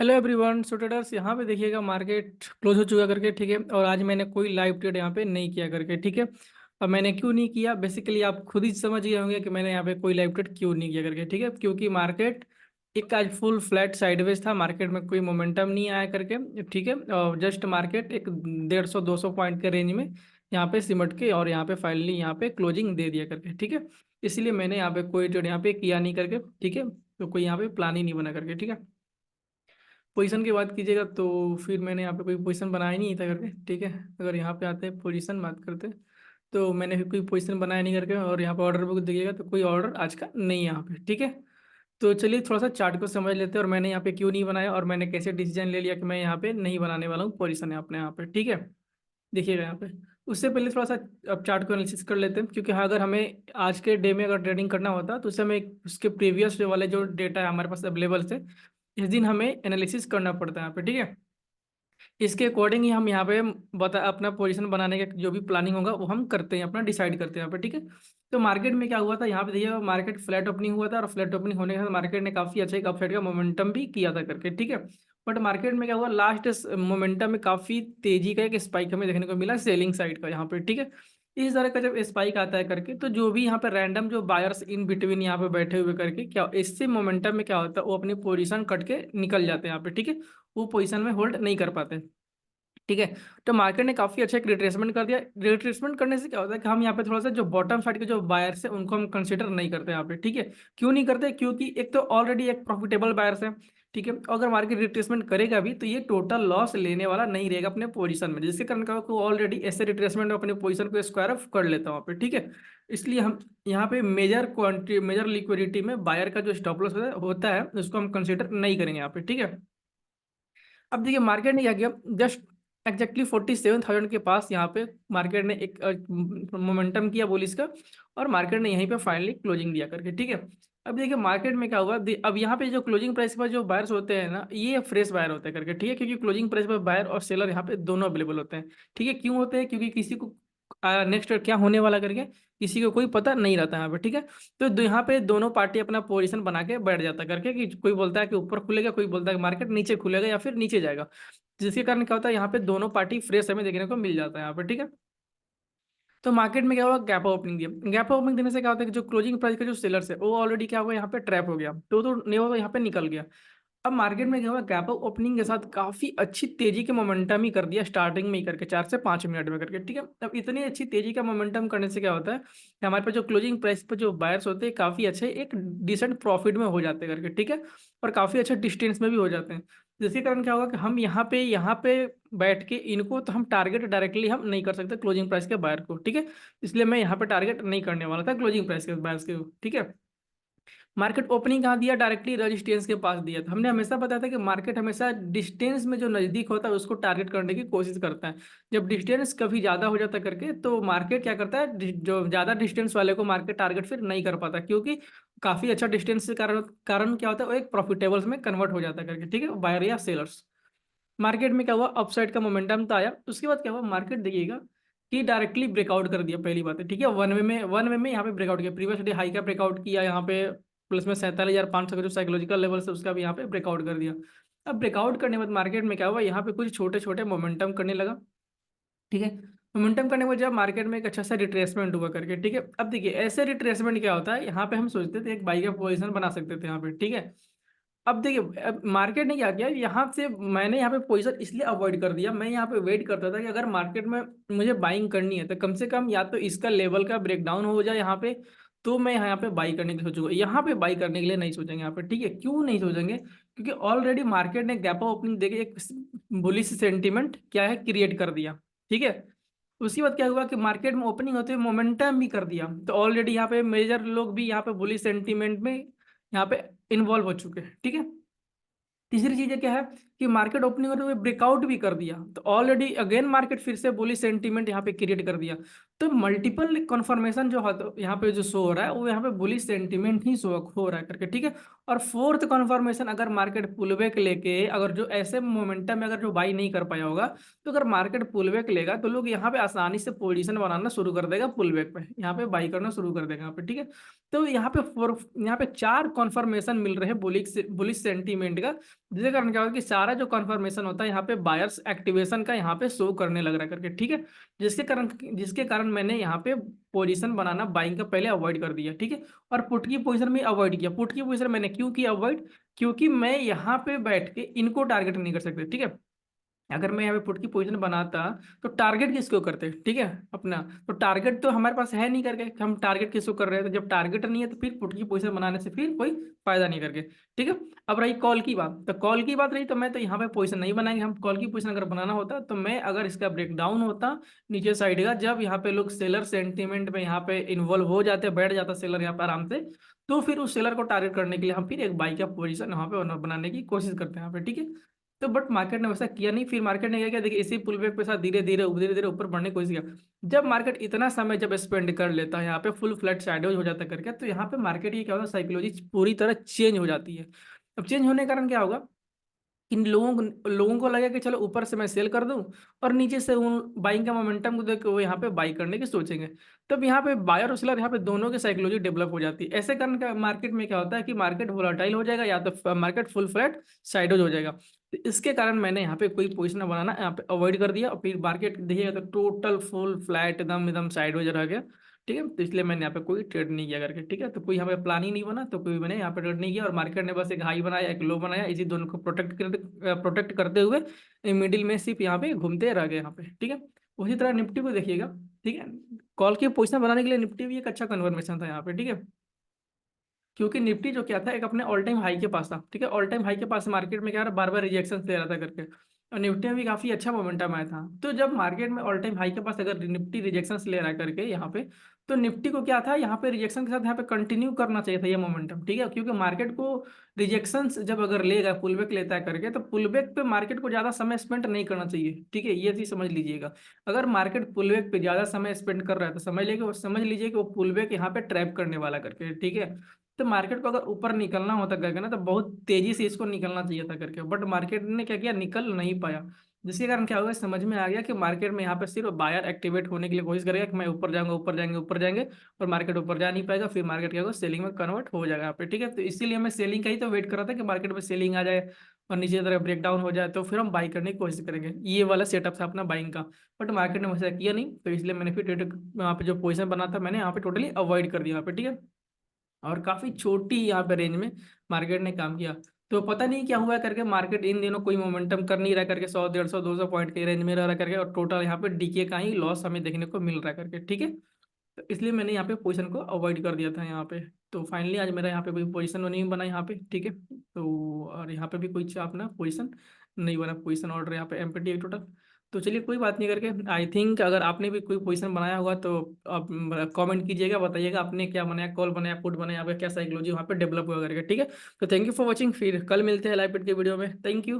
Hello everyone. सो traders यहाँ पे देखिएगा, मार्केट क्लोज हो चुका करके, ठीक है। और आज मैंने कोई लाइव ट्रेड यहाँ पे नहीं किया करके, ठीक है। अब मैंने क्यों नहीं किया, बेसिकली आप खुद ही समझ गए होंगे कि मैंने यहाँ पे कोई लाइव ट्रेड क्यों नहीं किया करके, ठीक है। क्योंकि मार्केट एक आज फुल फ्लैट साइडवेज था, मार्केट में कोई मोमेंटम नहीं आया करके, ठीक है। और जस्ट मार्केट एक 150-200 पॉइंट के रेंज में यहाँ पे सिमट के और यहाँ पे फाइनली यहाँ पे क्लोजिंग दे दिया करके, ठीक है। इसलिए मैंने यहाँ पे कोई ट्रेड यहाँ पे किया नहीं करके, ठीक है। तो कोई यहाँ पे प्लान ही नहीं बना करके, ठीक है। पोजीशन की बात कीजिएगा तो फिर मैंने यहाँ पे कोई पोजीशन बनाया ही नहीं था करके, ठीक है। अगर यहाँ पे आते हैं पोजीशन बात करते हैं, तो मैंने फिर कोई पोजीशन बनाया नहीं करके, और यहाँ पे ऑर्डर बुक देखिएगा तो कोई ऑर्डर आज का नहीं है यहाँ पे, ठीक है। तो चलिए थोड़ा सा चार्ट को समझ लेते हैं, और मैंने यहाँ पे क्यों नहीं बनाया और मैंने कैसे डिसीजन ले लिया कि मैं यहाँ पे नहीं बनाने वाला हूँ पोजीशन है अपने यहाँ पे, ठीक है। देखिएगा यहाँ पे, उससे पहले थोड़ा सा अब चार्ट को एनालिसिस कर लेते हैं, क्योंकि हाँ, अगर हमें आज के डे में अगर ट्रेडिंग करना होता तो उससे हमें उसके प्रीवियस वाले जो डेटा है हमारे पास अवेलेबल थे, इस दिन हमें एनालिसिस करना पड़ता है यहाँ पे, ठीक है। इसके अकॉर्डिंग ही हम यहाँ पे बता अपना पोजीशन बनाने का जो भी प्लानिंग होगा वो हम करते हैं, अपना डिसाइड करते हैं यहाँ पे, ठीक है। तो मार्केट में क्या हुआ था, यहाँ पे देखिए मार्केट फ्लैट ओपनिंग हुआ था, और फ्लैट ओपनिंग होने के बाद मार्केट ने काफी अच्छा एक अपसाइड का मोमेंटम भी किया था करके, ठीक है। बट मार्केट में क्या हुआ, लास्ट मोमेंटम में काफी तेजी का एक स्पाइक हमें देखने को मिला सेलिंग साइड का यहाँ पे, ठीक है। इस तरह का जब स्पाइक आता है करके, तो जो भी यहाँ पे रैंडम जो बायर्स इन बिटवीन यहाँ पे बैठे हुए करके, क्या इससे मोमेंटम में क्या होता है, वो अपनी पोजीशन कट के निकल जाते हैं यहाँ पे, ठीक है। वो पोजीशन में होल्ड नहीं कर पाते, ठीक है। तो मार्केट ने काफी अच्छा एक रिट्रेसमेंट कर दिया। रिट्रेसमेंट करने से क्या होता है कि हम यहाँ पे थोड़ा सा जो बॉटम साइड के जो बायर्स है उनको हम कंसीडर नहीं करते यहाँ पे, ठीक है। क्यों नहीं करते, क्योंकि एक तो ऑलरेडी एक प्रॉफिटेबल बायर्स है, ठीक है। अगर मार्केट रिट्रेसमेंट करेगा भी तो ये टोटल लॉस लेने वाला नहीं रहेगा अपने पोजीशन में, जिसके कारण क्या ऑलरेडी ऐसे रिट्रेसमेंट अपने पोजीशन को स्क्वायर ऑफ कर लेता हूँ वहाँ पे, ठीक है। इसलिए हम यहाँ पे मेजर क्वांटिटी मेजर लिक्विडिटी में बायर का जो स्टॉप लॉस होता है उसको हम कंसिडर नहीं करेंगे यहाँ पे, ठीक है। अब देखिए मार्केट ने क्या किया, जस्ट एग्जैक्टली 47,000 के पास यहाँ पे मार्केट ने एक मोमेंटम किया बुलिश का, और मार्केट ने यहीं पे फाइनली क्लोजिंग दिया करके, ठीक है। अब देखिए मार्केट में क्या हुआ, अब यहाँ पे जो क्लोजिंग प्राइस पर जो बायर्स होते हैं ना, ये फ्रेश बायर होते हैं करके, ठीक है। क्योंकि क्लोजिंग प्राइस पर बायर और सेलर यहाँ पे दोनों अवेलेबल होते हैं, ठीक है। क्यों होते हैं, क्योंकि किसी को नेक्स्ट क्या होने वाला करके किसी को कोई पता नहीं रहता यहाँ पे, ठीक है। तो यहाँ पे दोनों पार्टी अपना पोजीशन बना के बैठ जाता करके, कि कोई बोलता है कि ऊपर खुलेगा, कोई बोलता है कि मार्केट नीचे खुलेगा या फिर नीचे जाएगा, जिसके कारण क्या होता है यहाँ पे दोनों पार्टी फ्रेश हमें देखने को मिल जाता है यहाँ पे, ठीक है। तो मार्केट में क्या हुआ, गैप ओपनिंग दिया। गैप ओपनिंग देने से क्या होता है कि जो क्लोजिंग प्राइस का जो सेलर्स है वो ऑलरेडी क्या हुआ, यहाँ पे ट्रैप हो गया, तो नहीं हुआ, यहाँ पे निकल गया। अब मार्केट में क्या हुआ, गैप अप ओपनिंग के साथ काफी अच्छी तेजी के मोमेंटम ही कर दिया स्टार्टिंग में ही करके, 4 से 5 मिनट में करके, ठीक है। अब इतनी अच्छी तेजी का मोमेंटम करने से क्या होता है कि हमारे पास जो क्लोजिंग प्राइस पर जो बायर्स होते हैं काफी अच्छे एक डिसेंट प्रॉफिट में हो जाते हैं करके, ठीक है। और काफी अच्छे डिस्टेंस में भी हो जाते हैं, जिसके कारण क्या होगा कि हम यहाँ पे बैठ के इनको तो हम टारगेट डायरेक्टली हम नहीं कर सकते क्लोजिंग प्राइस के बायर को, ठीक है। इसलिए मैं यहाँ पे टारगेट नहीं करने वाला था क्लोजिंग प्राइस के बायर्स के, ठीक है। मार्केट ओपनिंग कहाँ दिया, डायरेक्टली रेजिस्टेंस के पास दिया था। हमने हमेशा बताया था कि मार्केट हमेशा डिस्टेंस में जो नजदीक होता है उसको टारगेट करने की कोशिश करता है। जब डिस्टेंस कभी ज्यादा हो जाता करके तो मार्केट क्या करता है, जो ज्यादा डिस्टेंस वाले को मार्केट टारगेट फिर नहीं कर पाता, क्योंकि काफी अच्छा डिस्टेंस के कारण कारण क्या होता है, वो एक प्रॉफिटेबल्स में कन्वर्ट हो जाता है करके, ठीक है, बायर या सेलर्स। मार्केट में क्या हुआ, अपसाइड का मोमेंटम तो आया, उसके बाद क्या हुआ, मार्केट देखिएगा कि डायरेक्टली ब्रेकआउट कर दिया, पहली बात है, ठीक है। वन वे में यहाँ पे ब्रेकआउट किया, प्रीवियस डे हाई का ब्रेकआउट किया यहाँ पे, प्लस में 47,500 का जो साइकोलॉजिकल लेवल है उसका भी यहाँ पे ब्रेकआउट कर दिया। अब ब्रेकआउट करने के बाद मार्केट में क्या हुआ, यहाँ पे कुछ छोटे छोटे मोमेंटम करने लगा, ठीक है। मोमेंटम करने के बाद जब मार्केट में एक अच्छा सा रिट्रेसमेंट हुआ करके, ठीक है। अब देखिए ऐसे रिट्रेसमेंट क्या होता है, यहाँ पे हम सोचते थे एक बाई का पोजीशन बना सकते थे यहाँ पे, ठीक है। अब देखिए अब मार्केट ने क्या किया, यहाँ से मैंने यहाँ पे पोजीशन इसलिए अवॉइड कर दिया, मैं यहाँ पे वेट करता था कि अगर मार्केट में मुझे बाइंग करनी है तो कम से कम या तो इसका लेवल का ब्रेकडाउन हो जाए यहाँ पे, तो मैं यहाँ पे बाई करने की सोचूंगा। यहाँ पे बाई करने के लिए नहीं सोचेंगे यहाँ पे, ठीक है। क्यों नहीं सोचेंगे, क्योंकि ऑलरेडी मार्केट ने गैप ओपनिंग देके एक बुलिश सेंटीमेंट क्या है क्रिएट कर दिया, ठीक है। उसके बाद क्या हुआ कि मार्केट में ओपनिंग होते हुए मोमेंटम भी कर दिया, तो ऑलरेडी यहाँ पे मेजर लोग भी यहाँ पे बुलिश सेंटीमेंट में यहाँ पे इन्वॉल्व हो चुके हैं, ठीक है। तीसरी चीज क्या है कि मार्केट ओपनिंग होते हुए ब्रेकआउट भी कर दिया, तो ऑलरेडी अगेन मार्केट फिर से बुलिश सेंटीमेंट यहाँ पे क्रिएट कर दिया। तो मल्टीपल कन्फर्मेशन जो यहाँ पे जो शो हो रहा है वो यहाँ पे बुलिश सेंटीमेंट ही शो हो रहा है करके, ठीक है। और फोर्थ कन्फर्मेशन, अगर मार्केट पुलबैक लेके, अगर जो ऐसे मोमेंटम में अगर जो बाई नहीं कर पाया होगा, तो अगर मार्केट पुलबैक लेगा तो लोग यहाँ पे आसानी से पोजीशन बनाना शुरू कर देगा, पुलबैक पे यहाँ पे बाई करना शुरू कर देगा यहाँ पे, ठीक है। तो यहाँ पे चार कन्फर्मेशन मिल रहे हैं बुलिश सेंटीमेंट का, जिसके कारण क्या होगा कि सारा जो कन्फर्मेशन होता है यहाँ पे बायर्स एक्टिवेशन का यहाँ पे शो करने लग रहा है करके, ठीक है। जिसके कारण मैंने यहाँ पे पोजीशन बनाना बाइंग का पहले अवॉइड कर दिया, ठीक है। और पुट की पोजीशन में अवॉइड किया। पुट की पोजीशन मैंने क्यों किया अवॉइड? क्योंकि मैं यहाँ पे बैठ के इनको टारगेट नहीं कर सकते, ठीक है। अगर मैं यहाँ पे पुट की पोजीशन बनाता तो टारगेट किसको करते, ठीक है, अपना। तो टारगेट तो हमारे पास है नहीं करके, हम टारगेट किसको कर रहे हैं? तो जब टारगेट नहीं है तो फिर पुट की पोजीशन बनाने से फिर कोई फायदा नहीं करके, ठीक है। अब रही कॉल की बात, तो कॉल की बात रही तो मैं तो यहाँ पे पोजीशन नहीं बनाएंगे हम। कॉल की पोजीशन अगर बनाना होता तो मैं, अगर इसका ब्रेकडाउन होता नीचे साइड का, जब यहाँ पे लोग सेलर सेंटीमेंट में यहाँ पे इन्वॉल्व हो जाते, बैठ जाता सेलर यहाँ पे आराम से, तो फिर उस सेलर को टारगेट करने के लिए हम फिर एक बाई का पोजीशन यहाँ पे बनाने की कोशिश करते हैं यहाँ पे, ठीक है। तो बट मार्केट ने वैसा किया नहीं। फिर मार्केट ने क्या किया, देखिए इसी पुल बैक पे साथ धीरे धीरे ऊपर बढ़ने की कोशिश किया। जब मार्केट इतना समय जब स्पेंड कर लेता है यहाँ पे, फुल फ्लैट साइडवेज हो जाता है करके, तो यहाँ पे मार्केट ये क्या होता है, साइकोलॉजी पूरी तरह चेंज हो जाती है। अब चेंज होने के कारण क्या होगा, इन लोगों को लगा कि चलो ऊपर से मैं सेल कर दूं, और नीचे से उन बाइंग का मोमेंटम को देख के वो यहाँ पे बाई करने की सोचेंगे। तब यहाँ पे बायर और सेलर यहाँ पे दोनों की साइकोलॉजी डेवलप हो जाती है। ऐसे कारण का मार्केट में क्या होता है कि मार्केट वोलाटाइल हो जाएगा, या तो मार्केट फुल फ्लैट साइडवेज हो जाएगा। तो इसके कारण मैंने यहाँ पे कोई पोजिशन बनाना यहाँ पे अवॉइड कर दिया, और फिर मार्केट देखिएगा तो टोटल फुल फ्लैट एकदम एकदम साइडवेज रह गया, ठीक है। तो इसलिए मैंने यहाँ पे कोई ट्रेड नहीं किया करके, ठीक है। तो कोई यहाँ पे प्लान ही नहीं बना, तो कोई मैंने यहाँ पे ट्रेड नहीं किया, और मार्केट ने बस एक हाई बनाया एक लो बनाया, इसी दोनों को प्रोटेक्ट करते हुए मिडिल में सिर्फ यहाँ पे घूमते रह गए यहाँ पे, ठीक है। उसी तरह निफ्टी को देखिएगा, ठीक है। कॉल की पोजिशन बनाने के लिए निफ्टी भी एक अच्छा कन्फर्मेशन था यहाँ पे, ठीक है। क्योंकि निफ्टी जो क्या था, एक अपने ऑल टाइम हाई के पास था, ठीक है। ऑल टाइम हाई के पास मार्केट में क्या रहा, बार बार रिजेक्शन दे रहा था करके, और निफ्टी में भी काफी अच्छा मोमेंटम आया था। तो जब मार्केट में ऑल टाइम हाई के पास अगर निफ्टी रिजेक्शन ले रहा है करके यहाँ पे, तो निफ्टी को क्या था, यहाँ पे रिजेक्शन के साथ यहाँ पे कंटिन्यू करना चाहिए था ये मोमेंटम, ठीक है। क्योंकि मार्केट को रिजेक्शन जब अगर लेगा, पुलबैक लेता है करके, तो पुलबैक पे मार्केट को ज्यादा समय स्पेंड नहीं करना चाहिए, ठीक है। ये चीज समझ लीजिएगा। अगर मार्केट पुलबैक पे ज्यादा समय स्पेंड कर रहा है तो समझ लीजिए कि वो पुलबैक यहाँ पे ट्रैप करने वाला करके, ठीक है। तो मार्केट को अगर ऊपर निकलना होता करके ना, तो बहुत तेजी से इसको निकलना चाहिए था करके, बट मार्केट ने क्या किया, निकल नहीं पाया। जिसके कारण क्या होगा, समझ में आ गया कि मार्केट में यहाँ पे सिर्फ बायर एक्टिवेट होने के लिए कोशिश करेगा कि मैं ऊपर जाऊंगा, ऊपर जाएंगे, ऊपर जाएंगे, और मार्केट ऊपर जा नहीं पाएगा। फिर मार्केट क्या होगा, सेलिंग में कन्वर्ट हो जाएगा यहाँ पे, ठीक है। तो इसीलिए मैं सेलिंग का ही तो वेट कर रहा था कि मार्केट में सेलिंग आ जाए और नीचे की तरफ ब्रेकडाउन हो जाए, तो फिर हम बाई करने की कोशिश करेंगे। ये वाला सेटअप था अपना बाइंग का। बट मार्केट ने वैसा किया नहीं, तो इसलिए मैंने फिर यहाँ पे जो पोजिशन बना था मैंने यहाँ पे टोटली अवॉइड कर दिया यहाँ पे, ठीक है। और काफी छोटी यहाँ पे रेंज में मार्केट ने काम किया। तो पता नहीं क्या हुआ करके, मार्केट इन दिनों कोई मोमेंटम कर नहीं रहा करके, 100 150 200 पॉइंट के रेंज में रह रहा करके, और टोटल यहाँ पे डीके का ही लॉस हमें देखने को मिल रहा है करके, ठीक है। तो इसलिए मैंने यहाँ पे पोजीशन को अवॉइड कर दिया था यहाँ पे। तो फाइनली आज मेरा यहाँ पे कोई पोजीशन नहीं बना यहाँ पे, ठीक है। तो और यहाँ पे भी कोई अपना पोजीशन नहीं बना, पोजीशन ऑर्डर यहाँ पे एम्प्टी है टोटल। तो चलिए कोई बात नहीं करके, आई थिंक अगर आपने भी कोई पोजीशन बनाया होगा तो आप कमेंट कीजिएगा, बताइएगा आपने क्या बनाया, कॉल बनाया, पुट बनाया, आपका क्या साइकोलॉजी वहाँ पे डेवलप हुआ करके, ठीक है। तो थैंक यू फॉर वॉचिंग, फिर कल मिलते हैं लाइव के वीडियो में। Thank you.